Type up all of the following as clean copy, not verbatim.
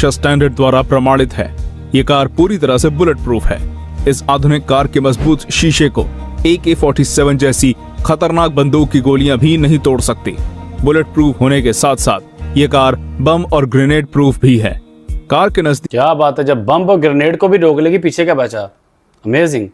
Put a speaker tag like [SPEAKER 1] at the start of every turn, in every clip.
[SPEAKER 1] Standard द्वारा प्रमाणित है। ये कार पूरी तरह से बुलेट प्रूफ है। इस आधुनिक कार के मजबूत शीशे को AK-47 जैसी खतरनाक बंदूक की गोलियां भी नहीं तोड़ सकती। बुलेट प्रूफ होने के साथ साथ ये कार बम और ग्रेनेड प्रूफ भी है। कार के नजदीक
[SPEAKER 2] क्या बात है, जब बम और ग्रेनेड को भी रोक लेगी पीछे क्या बचा। अमेजिंग।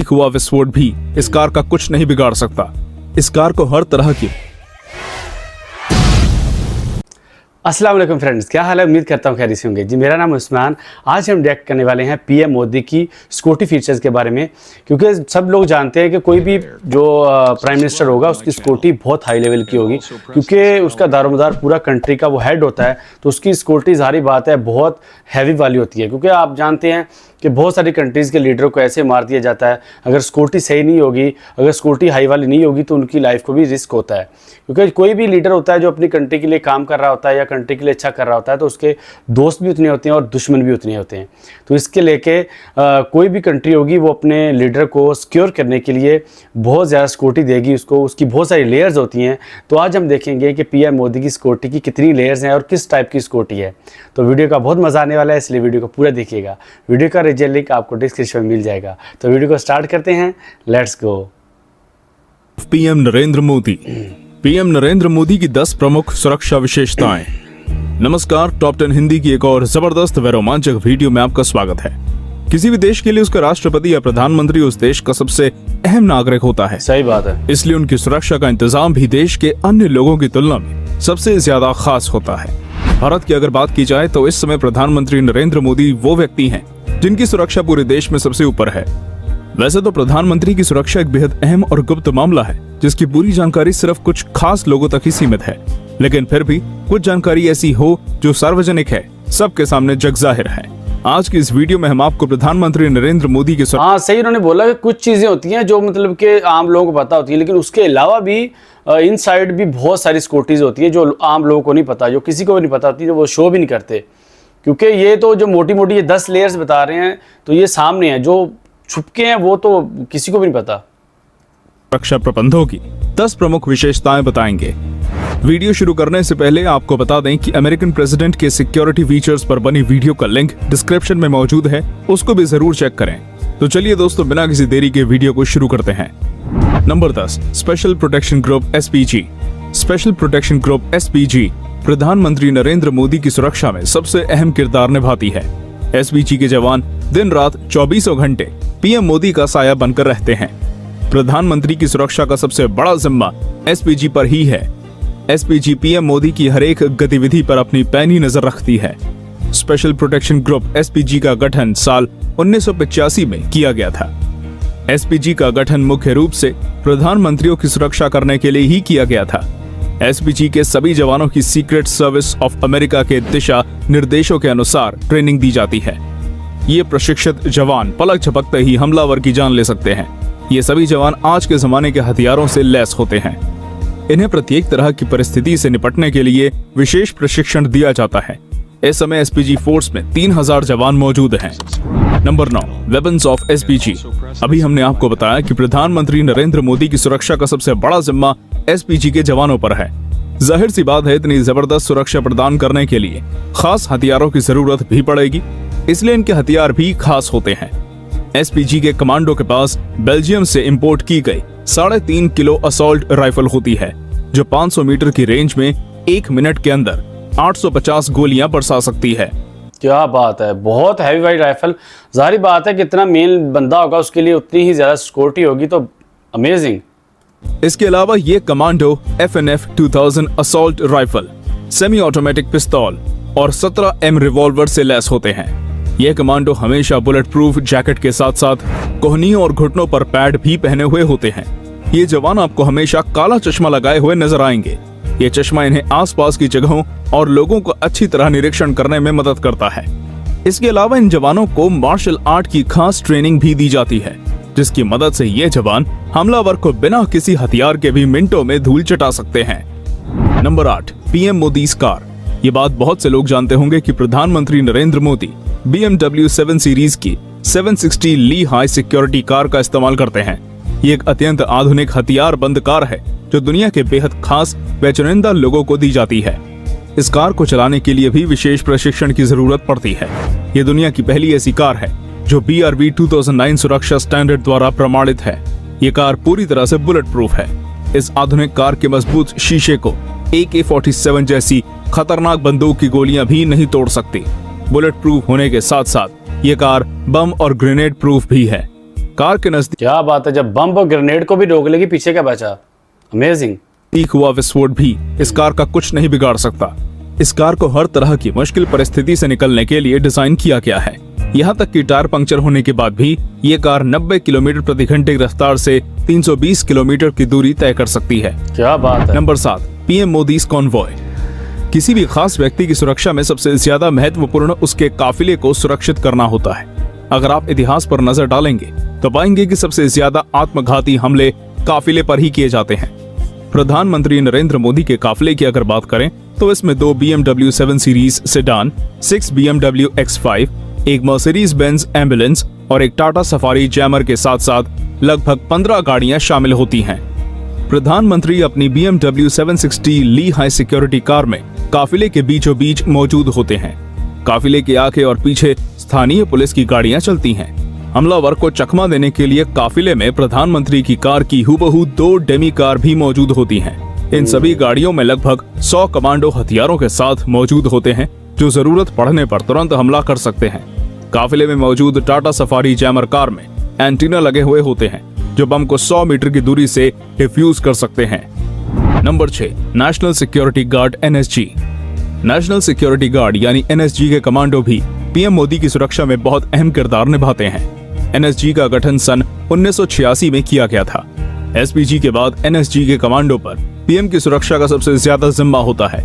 [SPEAKER 1] हुआ विस्फोट भी इस कार का कुछ नहीं बिगाड़ सकता। इस कार को हर तरह की
[SPEAKER 2] अस्सलाम वालेकुम फ्रेंड्स, क्या हाल है। उम्मीद करता हूँ खैरियत से होंगे जी। मेरा नाम है उस्मान। आज हम रिएक्ट करने वाले हैं पीएम मोदी की सिक्योरिटी फीचर्स के बारे में, क्योंकि सब लोग जानते हैं कि कोई भी जो प्राइम मिनिस्टर होगा उसकी सिक्योरिटी बहुत हाई लेवल की होगी, क्योंकि उसका दारोमदार पूरा कंट्री का वो हेड होता है, तो उसकी सिक्योरिटी ज़ाहिर बात है बहुत हैवी वाली होती है। क्योंकि आप जानते हैं कि बहुत सारी कंट्रीज़ के लीडरों को ऐसे मार दिया जाता है, अगर सिक्योरिटी सही नहीं होगी, अगर सिक्योरिटी हाई वाली नहीं होगी तो उनकी लाइफ को भी रिस्क होता है। क्योंकि कोई भी लीडर होता है जो अपनी कंट्री के लिए काम कर रहा होता है या कंट्री के लिए अच्छा कर रहा होता है, तो उसके दोस्त भी उतने होते हैं और दुश्मन भी उतने होते हैं। तो इसके लेके कोई भी कंट्री होगी वो अपने लीडर को सिक्योर करने के लिए बहुत ज़्यादा सिक्योरिटी देगी उसको, उसकी बहुत सारी लेयर्स होती हैं। तो आज हम देखेंगे कि पीएम मोदी की सिक्योरिटी की कितनी लेयर्स हैं और किस टाइप की सिक्योरिटी है। तो वीडियो का बहुत मज़ा आने वाला है, इसलिए वीडियो को पूरा देखिएगा। वीडियो का रिजल्ट लिंक आपको डिस्क्रिप्शन में मिल जाएगा। तो वीडियो को स्टार्ट करते हैं, let's go.
[SPEAKER 1] PM Narendra Modi. PM Narendra Modi की 10 प्रमुख सुरक्षा विशेषताएं। नमस्कार, टॉप 10 हिंदी की एक और जबरदस्त व रोमांचक वीडियो में आपका स्वागत है। किसी भी देश के लिए उसका राष्ट्रपति या प्रधानमंत्री उस देश का सबसे अहम नागरिक होता है।
[SPEAKER 2] सही बात है।
[SPEAKER 1] इसलिए उनकी सुरक्षा का इंतजाम भी देश के अन्य लोगों की तुलना में सबसे ज्यादा खास होता है। भारत की अगर बात की जाए तो इस समय प्रधानमंत्री नरेंद्र मोदी वो व्यक्ति हैं जिनकी सुरक्षा पूरे देश में सबसे ऊपर है। वैसे तो प्रधानमंत्री की सुरक्षा एक बेहद अहम और गुप्त मामला है, जिसकी पूरी जानकारी सिर्फ कुछ खास लोगों तक ही सीमित है, लेकिन फिर भी कुछ जानकारी ऐसी हो जो सार्वजनिक है, सबके सामने जग जाहिर है। आज की इस वीडियो में हम आपको प्रधानमंत्री नरेंद्र मोदी के
[SPEAKER 2] हाँ सही, उन्होंने बोला कि कुछ चीजें होती हैं जो मतलब कि आम लोगों को पता होती है, लेकिन उसके अलावा भी इन साइड भी बहुत सारी सिक्योरिटीज होती है जो आम लोगों को नहीं पता, जो किसी को भी नहीं पता होती, जो वो शो भी नहीं करते। क्योंकि ये तो जो मोटी मोटी ये 10 लेयर्स बता रहे हैं, तो ये सामने है, जो छुपके हैं वो तो किसी को भी नहीं पता।
[SPEAKER 1] सुरक्षा प्रबंधों की 10 प्रमुख विशेषताएं बताएंगे। वीडियो शुरू करने से पहले आपको बता दें कि अमेरिकन प्रेसिडेंट के सिक्योरिटी फीचर्स पर बनी वीडियो का लिंक डिस्क्रिप्शन में मौजूद है, उसको भी जरूर चेक करें। तो चलिए दोस्तों, बिना किसी देरी के वीडियो को शुरू करते हैं। Number 10, special protection group SPG। Special protection group SPG प्रधानमंत्री नरेंद्र मोदी की सुरक्षा में सबसे अहम किरदार निभाती है। SPG के जवान दिन रात 24 घंटे पीएम मोदी का साया बनकर रहते हैं। प्रधानमंत्री की सुरक्षा का सबसे बड़ा जिम्मा SPG पर ही है। SPG पीएम मोदी की हर एक गतिविधि पर अपनी पैनी नजर रखती है। स्पेशल प्रोटेक्शन ग्रुप SPG का गठन साल 1985 में किया गया था। SPG का गठन मुख्य रूप से प्रधानमंत्रियों की सुरक्षा करने के लिए ही किया गया था। SPG के सभी जवानों की सीक्रेट सर्विस ऑफ अमेरिका के दिशा निर्देशों के अनुसार ट्रेनिंग दी जाती है। ये प्रशिक्षित जवान पलक झपकते ही हमलावर की जान ले सकते हैं। ये सभी जवान आज के जमाने के हथियारों से लैस होते हैं। इन्हें प्रत्येक तरह की परिस्थिति से निपटने के लिए विशेष प्रशिक्षण दिया जाता है। इस समय SPG फोर्स में 3000 जवान मौजूद हैं। Number 9, weapons of SPG। अभी हमने आपको बताया कि प्रधानमंत्री नरेंद्र मोदी की सुरक्षा का सबसे बड़ा जिम्मा SPG के जवानों पर है। जाहिर सी बात है, इतनी जबरदस्त सुरक्षा प्रदान करने के लिए खास हथियारों की जरूरत भी पड़ेगी, इसलिए इनके हथियार भी खास होते हैं। SPG के कमांडो के पास बेल्जियम से इंपोर्ट की गई 3.5 किलो असॉल्ट राइफल होती है, जो 500 मीटर की रेंज में 1 मिनट के अंदर 850 गोलियां बरसा सकती है।
[SPEAKER 2] क्या बात है, बहुत हैवी वाइड राइफल। जाहिर बात है कि इतना मेन बंदा होगा उसके लिए उतनी ही ज्यादा सिक्योरिटी होगी, तो अमेजिंग।
[SPEAKER 1] इसके अलावा ये commando FNF 2000 assault rifle, semi automatic पिस्तौल और 17M रिवॉल्वर से लैस होते हैं। ये कमांडो हमेशा बुलेट प्रूफ जैकेट के साथ साथ कोहनियों और घुटनों पर पैड भी पहने हुए होते हैं। ये जवान आपको हमेशा काला चश्मा लगाए हुए नजर आएंगे। ये चश्मा इन्हें आसपास की जगहों और लोगों को अच्छी तरह निरीक्षण करने में मदद करता है। इसके अलावा इन जवानों को मार्शल आर्ट की खास ट्रेनिंग भी दी जाती है, जिसकी मदद से ये जवान हमलावर को बिना किसी हथियार के भी मिनटों में धूल चटा सकते हैं। Number 8, PM Modi car. ये बात बहुत से लोग जानते होंगे कि प्रधानमंत्री नरेंद्र मोदी BMW 7 सीरीज की 760 ली हाई सिक्योरिटी कार का इस्तेमाल करते हैं। ये एक अत्यंत आधुनिक हथियार बंद कार है जो दुनिया के बेहद खास व चुनिंदा लोगों को दी जाती है। इस कार को चलाने के लिए भी विशेष प्रशिक्षण की जरूरत पड़ती है। ये दुनिया की पहली ऐसी कार है जो BRV 2009 सुरक्षा स्टैंडर्ड द्वारा प्रमाणित है। ये कार पूरी तरह से बुलेट प्रूफ है। इस आधुनिक कार के मजबूत शीशे को AK-47 जैसी खतरनाक बंदूक की गोलियां भी नहीं तोड़ सकती। बुलेट प्रूफ होने के साथ साथ ये कार बम और ग्रेनेड प्रूफ भी है। कार के नजदीक
[SPEAKER 2] क्या बात है, जब बम और ग्रेनेड को भी रोक लेगी पीछे क्या बचा। अमेजिंग।
[SPEAKER 1] हुआ विस्फोट भी इस कार का कुछ नहीं बिगाड़ सकता। इस कार को हर तरह की मुश्किल परिस्थिति से निकलने के लिए डिजाइन किया गया है। यहाँ तक कि टायर पंक्चर होने के बाद भी ये कार 90 किलोमीटर प्रति घंटे की रफ्तार से 320 किलोमीटर की दूरी तय कर सकती है।
[SPEAKER 2] क्या बात है।
[SPEAKER 1] Number 7, PM Modi's convoy. किसी भी खास व्यक्ति की सुरक्षा में सबसे ज्यादा महत्वपूर्ण उसके काफिले को सुरक्षित करना होता है। अगर आप इतिहास पर नजर डालेंगे तो पाएंगे कि सबसे ज्यादा आत्मघाती हमले काफिले पर ही किए जाते हैं। प्रधानमंत्री नरेंद्र मोदी के काफिले की अगर बात करें तो इसमें 2 BMW 7 series sedan, 6 BMW X5, एक मर्सिडीज बेंज एम्बुलेंस और एक टाटा सफारी जैमर के साथ साथ लगभग 15 गाड़ियां शामिल होती हैं। प्रधानमंत्री अपनी BMW 760 ली हाई सिक्योरिटी कार में काफिले के बीचों बीच मौजूद होते हैं। काफिले के आगे और पीछे स्थानीय पुलिस की गाड़ियां चलती हैं। हमलावर को चकमा देने के लिए काफिले में प्रधानमंत्री की कार की हूबहू 2 डेमी कार भी मौजूद होती हैं। इन सभी गाड़ियों में लगभग 100 कमांडो हथियारों के साथ मौजूद होते हैं जो जरूरत पड़ने पर तुरंत हमला कर सकते हैं। काफिले में मौजूद टाटा सफारी जैमर कार में एंटीना लगे हुए होते हैं जो बम को 100 मीटर की दूरी से डिफ्यूज कर सकते हैं। Number 6, national security guard NSG। National security guard यानी NSG के कमांडो भी PM मोदी की सुरक्षा में बहुत अहम किरदार निभाते हैं। NSG का गठन सन 1986 में किया गया था। SPG के बाद NSG के कमांडो पर PM की सुरक्षा का सबसे ज्यादा जिम्मा होता है।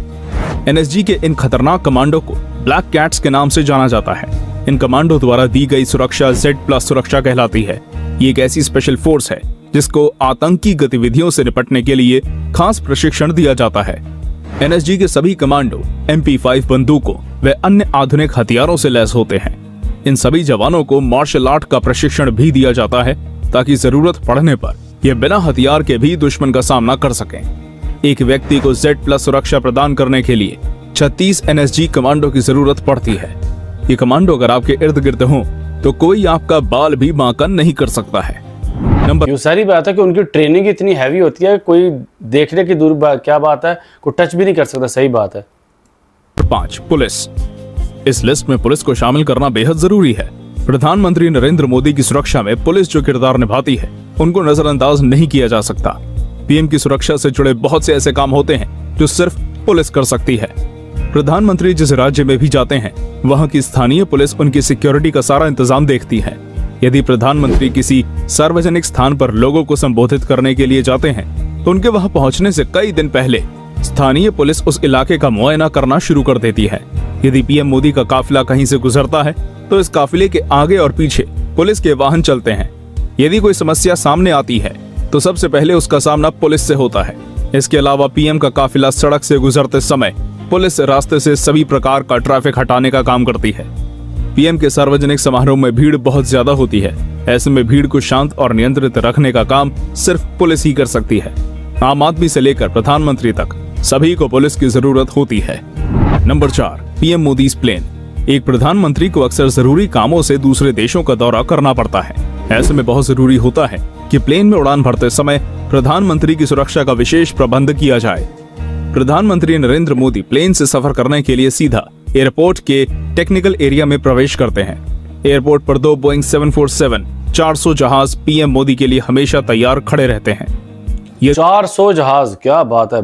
[SPEAKER 1] NSG के इन खतरनाक कमांडो को ब्लैक कैट्स के नाम से जाना जाता है। इन कमांडो द्वारा दी गई सुरक्षा Z+ सुरक्षा कहलाती है। ये एक ऐसी स्पेशल फोर्स है जिसको आतंकी गतिविधियों से निपटने के लिए खास प्रशिक्षण दिया जाता है। NSG के सभी कमांडो MP5 बंदूकों व अन्य आधुनिक हथियारों से लैस होते हैं। इन सभी जवानों को मार्शल आर्ट का प्रशिक्षण भी दिया जाता है ताकि जरूरत पड़ने पर ये बिना हथियार के भी दुश्मन का सामना कर सकें। एक व्यक्ति को Z+ सुरक्षा प्रदान करने के लिए 36 NSG कमांडो की जरूरत पड़ती है। ये कमांडो अगर आपके इर्द गिर्द हों तो कोई आपका बाल भी बांका नहीं कर सकता है।
[SPEAKER 2] ये सारी बात है कि उनकी ट्रेनिंग इतनी हैवी होती है, कोई देखने की दूर क्या बात है, कोई टच भी नहीं कर सकता। सही बात है।
[SPEAKER 1] 5, पुलिस। इस लिस्ट में पुलिस को शामिल करना बेहद जरूरी है। प्रधानमंत्री नरेंद्र मोदी की सुरक्षा में पुलिस जो किरदार निभाती है उनको नजरअंदाज नहीं किया जा सकता। PM की सुरक्षा से जुड़े बहुत से ऐसे काम होते हैं जो सिर्फ पुलिस कर सकती है। प्रधानमंत्री जिस राज्य में भी जाते हैं वहां की स्थानीय पुलिस उनकी सिक्योरिटी का सारा इंतजाम देखती है। यदि प्रधानमंत्री किसी सार्वजनिक स्थान पर लोगों को संबोधित करने के लिए जाते हैं तो उनके वहां पहुंचने से कई दिन पहले स्थानीय पुलिस उस इलाके का मुआयना करना शुरू कर देती है। यदि PM मोदी का काफिला कहीं से गुजरता है तो इस काफिले के आगे और पीछे पुलिस के वाहन चलते हैं। यदि कोई समस्या सामने आती है तो सबसे पहले उसका सामना पुलिस से होता है। इसके अलावा PM का काफिला सड़क से गुजरते समय पुलिस रास्ते से सभी प्रकार का ट्रैफिक हटाने का काम करती है। PM के सार्वजनिक समारोह में भीड़ बहुत ज्यादा होती है। ऐसे में भीड़ को शांत और नियंत्रित रखने का काम सिर्फ पुलिस ही कर सकती है। आम आदमी से लेकर प्रधानमंत्री तक सभी को पुलिस की जरूरत होती है। Number 4, PM Modi's plane. एक प्रधानमंत्री को अक्सर जरूरी कामों से दूसरे देशों का दौरा करना पड़ता है। ऐसे में बहुत जरूरी होता है कि प्लेन में उड़ान भरते समय प्रधानमंत्री की सुरक्षा का विशेष प्रबंध किया जाए। प्रधानमंत्री नरेंद्र मोदी प्लेन से सफर करने के लिए सीधा एयरपोर्ट के टेक्निकल एरिया में प्रवेश करते हैं। एयरपोर्ट पर 2 बोइंग 747-400 जहाज PM मोदी के लिए हमेशा तैयार खड़े रहते हैं। ये
[SPEAKER 2] 400 जहाज, क्या बात है।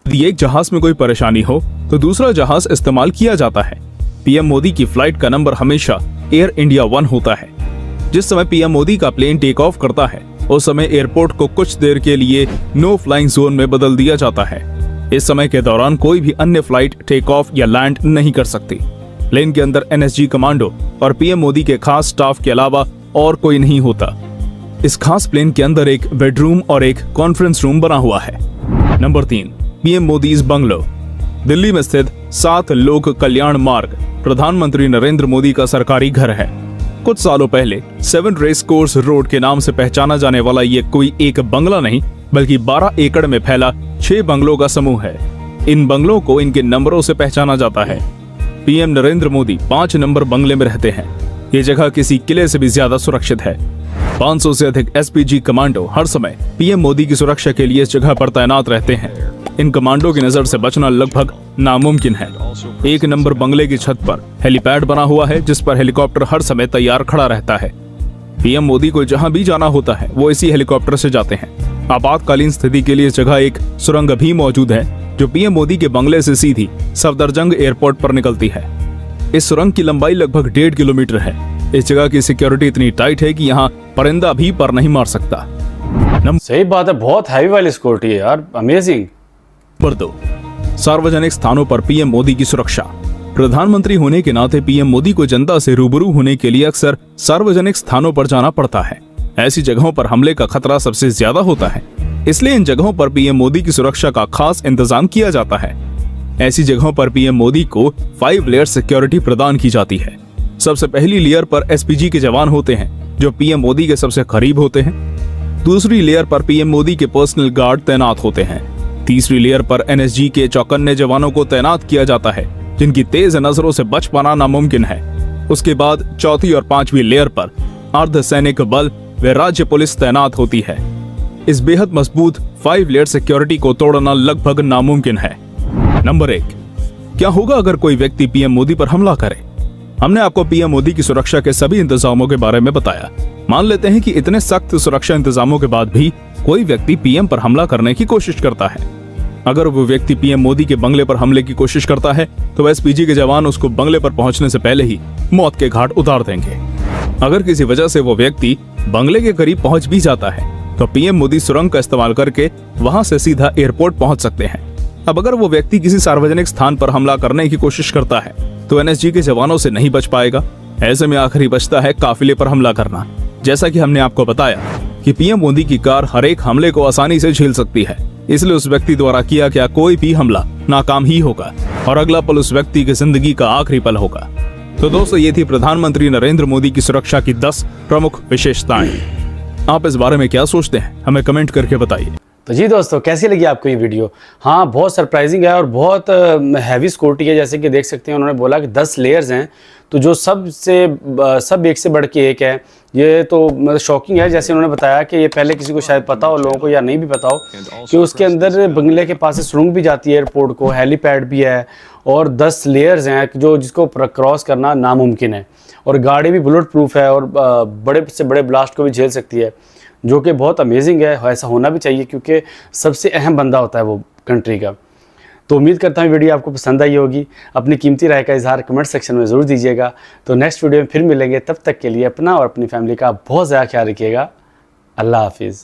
[SPEAKER 1] यदि एक जहाज में कोई परेशानी हो तो दूसरा जहाज इस्तेमाल किया जाता है। PM मोदी की फ्लाइट का नंबर हमेशा एयर इंडिया 1 होता है। जिस समय PM मोदी का प्लेन टेक ऑफ करता है उस समय एयरपोर्ट को कुछ देर के लिए नो फ्लाइंग जोन में बदल दिया जाता है। इस समय के दौरान कोई भी अन्य फ्लाइट टेक ऑफ या लैंड नहीं कर सकती। प्लेन के अंदर NSG कमांडो और PM मोदी के खास स्टाफ के अलावा और कोई नहीं होता। इस खास प्लेन के अंदर एक बेडरूम और एक कॉन्फ्रेंस रूम बना हुआ है। Number 3, PM Modi's bungalow. Delhi में स्थित 7 लोक कल्याण मार्ग प्रधानमंत्री नरेंद्र मोदी का सरकारी घर है। कुछ सालों पहले 7 रेस कोर्स रोड के नाम से पहचाना जाने वाला ये कोई एक बंगला नहीं बल्कि 12 एकड़ में फैला 6 बंगलों का समूह है। इन बंगलों को इनके नंबरों से पहचाना जाता है। पीएम नरेंद्र मोदी 5 नंबर बंगले में रहते हैं। ये जगह किसी किले से भी ज्यादा सुरक्षित है। 500 से अधिक एसपीजी कमांडो हर समय पीएम मोदी की सुरक्षा के लिए इस जगह पर तैनात रहते हैं। इन कमांडो की नजर से बचना लगभग नामुमकिन है। 1 नंबर बंगले की छत पर हेलीपैड बना हुआ है, जिस पर हेलीकॉप्टर हर समय तैयार खड़ा रहता है। पीएम मोदी को जहां भी जाना होता है वो इसी हेलीकॉप्टर से जाते हैं। आपातकालीन स्थिति के लिए इस जगह एक सुरंग भी मौजूद है, जो पीएम मोदी के बंगले से सीधी सफदरजंग एयरपोर्ट पर निकलती है। इस सुरंग की लंबाई लगभग 1.5 किलोमीटर है। इस जगह की सिक्योरिटी इतनी टाइट है कि यहाँ परिंदा भी पर नहीं मार सकता।
[SPEAKER 2] सही बात है, बहुत हैवी वाली सिक्योरिटी है यार, अमेजिंग।
[SPEAKER 1] नंबर 2, सार्वजनिक स्थानों पर पीएम मोदी की सुरक्षा। प्रधानमंत्री होने के नाते पीएम मोदी को जनता से रूबरू होने के लिए अक्सर सार्वजनिक स्थानों पर जाना पड़ता है। ऐसी जगहों पर हमले का खतरा सबसे ज्यादा होता है, इसलिए इन जगहों पर पीएम मोदी की सुरक्षा का खास इंतजाम किया जाता है। ऐसी जगहों पर पीएम मोदी को 5 लेयर सिक्योरिटी प्रदान की जाती है। सबसे पहली लेयर पर एसपीजी के जवान होते हैं, जो पीएम मोदी के सबसे करीब होते हैं। दूसरी लेयर पर पीएम मोदी के पर्सनल गार्ड तैनात होते हैं। तीसरी लेयर पर एनएसजी के चौकन्ने जवानों को तैनात किया जाता है, जिनकी तेज नजरों से बच पाना नामुमकिन है। उसके बाद चौथी और 5वीं लेयर पर अर्धसैनिक बल व राज्य पुलिस तैनात होती है। इस बेहद मजबूत 5 लेयर सिक्योरिटी को तोड़ना लगभग नामुमकिन है। नंबर 1, क्या होगा अगर कोई व्यक्ति पीएम मोदी पर हमला करे? हमने आपको पीएम मोदी की सुरक्षा के सभी इंतजामों के बारे में बताया। मान लेते हैं कि इतने सख्त सुरक्षा इंतजामों के बाद भी कोई व्यक्ति पीएम पर हमला करने की कोशिश करता है। अगर वो व्यक्ति पीएम मोदी के बंगले पर हमले की कोशिश करता है तो एसपीजी के जवान उसको बंगले पर पहुंचने से पहले ही मौत के घाट उतार देंगे। अगर किसी वजह से वो व्यक्ति बंगले के करीब पहुंच भी जाता है तो पीएम मोदी सुरंग का इस्तेमाल करके वहां से सीधा एयरपोर्ट पहुंच सकते हैं। अब अगर वो व्यक्ति किसी सार्वजनिक स्थान पर हमला करने की कोशिश करता है तो एनएसजी के जवानों से नहीं बच पाएगा। ऐसे में आखिरी बचता है काफिले पर हमला करना। जैसा कि हमने आपको बताया कि पीएम मोदी की कार हर एक हमले को आसानी से झेल सकती है, इसलिए उस व्यक्ति द्वारा किया गया कोई भी हमला नाकाम ही होगा और अगला पल उस व्यक्ति की जिंदगी का आखिरी पल होगा। तो दोस्तों, ये थी प्रधानमंत्री नरेंद्र मोदी की सुरक्षा की 10 प्रमुख विशेषताएं। आप इस बारे में क्या सोचते हैं, हमें कमेंट करके बताइए।
[SPEAKER 2] तो जी दोस्तों, कैसी लगी आपको ये वीडियो? हाँ, बहुत सरप्राइजिंग है और बहुत हैवी सिक्योरिटी है। जैसे कि देख सकते हैं, उन्होंने बोला कि 10 लेयर्स हैं, तो जो सब एक से बढ़ के एक है। ये तो मतलब शॉकिंग है। जैसे उन्होंने बताया कि ये पहले किसी को शायद पता हो, लोगों को या नहीं भी पता हो, कि उसके अंदर बंगले के पास से सुरंग भी जाती है एयरपोर्ट को, हेलीपैड भी है और 10 लेयर्स हैं जिसको क्रॉस करना नामुमकिन है। और गाड़ी भी बुलेट प्रूफ है और बड़े से बड़े ब्लास्ट को भी झेल सकती है, जो कि बहुत अमेजिंग है। ऐसा होना भी चाहिए क्योंकि सबसे अहम बंदा होता है वो कंट्री का। तो उम्मीद करता हूँ वीडियो आपको पसंद आई होगी। अपनी कीमती राय का इजहार कमेंट सेक्शन में ज़रूर दीजिएगा। तो नेक्स्ट वीडियो में फिर मिलेंगे। तब तक के लिए अपना और अपनी फैमिली का बहुत ज़्यादा ख्याल रखिएगा। अल्लाह हाफिज़।